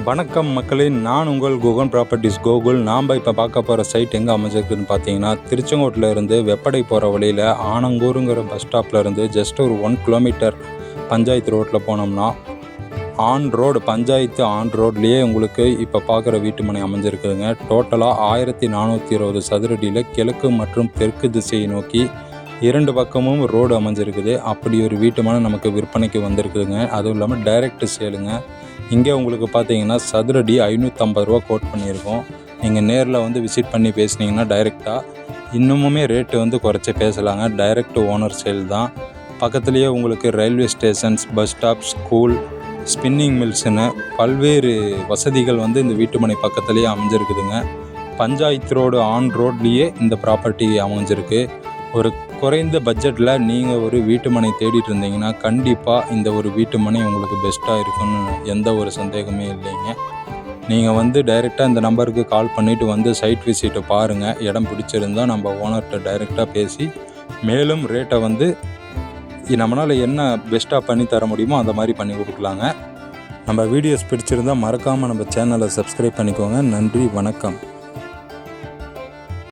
வணக்கம் மக்களே, நான் உங்கள் குகன் ப்ராப்பர்ட்டிஸ் கோகுல். நாம் இப்போ பார்க்க போகிற சைட் எங்கே அமைஞ்சிருக்குதுன்னு பார்த்தீங்கன்னா, திருச்செங்கோட்டில் இருந்து வெப்படை போகிற வழியில் ஆனங்கூருங்கிற பஸ் ஸ்டாப்பில் இருந்து ஜஸ்ட் ஒரு 1 கிலோமீட்டர் பஞ்சாயத்து ரோட்டில் போனோம்னா பஞ்சாயத்து ஆன் ரோட்லேயே உங்களுக்கு இப்போ பார்க்குற வீட்டு மனை அமைஞ்சிருக்குதுங்க. டோட்டலாக 1420 சதுரடியில் கிழக்கு மற்றும் தெற்கு திசையை நோக்கி 2 பக்கமும் ரோடு அமைஞ்சிருக்குது. அப்படி ஒரு வீட்டு மனை நமக்கு விற்பனைக்கு வந்திருக்குதுங்க. அதுவும் இல்லாமல் டைரக்ட் சேலுங்க. இங்கே உங்களுக்கு பார்த்தீங்கன்னா சதுரடி 550 ரூபா கோட் பண்ணியிருக்கோம். நீங்கள் நேரில் வந்து விசிட் பண்ணி பேசுனீங்கன்னா டைரெக்டாக இன்னுமுமே ரேட்டு வந்து குறைச்சி பேசலாங்க. டைரக்ட் ஓனர் சேல் தான். பக்கத்துலேயே உங்களுக்கு railway stations, bus stop, school, spinning மில்ஸுன்னு பல்வேறு வசதிகள் வந்து இந்த வீட்டுமனை பக்கத்துலேயே அமைஞ்சிருக்குதுங்க. பஞ்சாயத்து ரோடு ஆன் ரோட்லேயே இந்த ப்ராப்பர்ட்டி அமைஞ்சிருக்கு. ஒரு குறைந்த பட்ஜெட்டில் நீங்கள் ஒரு வீட்டுமனை தேடிட்டு இருந்தீங்கன்னா கண்டிப்பாக இந்த ஒரு வீட்டுமனை உங்களுக்கு பெஸ்ட்டாக இருக்குன்னு எந்த ஒரு சந்தேகமே இல்லைங்க. நீங்கள் வந்து டைரெக்டாக இந்த நம்பருக்கு கால் பண்ணிவிட்டு வந்து சைட் விசிட்டை பாருங்கள். இடம் பிடிச்சிருந்தால் நம்ம ஓனர்கிட்ட டைரெக்டாக பேசி மேலும் ரேட்டை வந்து நம்மளால் என்ன பெஸ்ட்டாக பண்ணி தர முடியுமோ அந்த மாதிரி பண்ணி கொடுக்கலாங்க. நம்ம வீடியோஸ் பிடிச்சிருந்தால் மறக்காமல் நம்ம சேனலை சப்ஸ்கிரைப் பண்ணிக்கோங்க. நன்றி, வணக்கம்.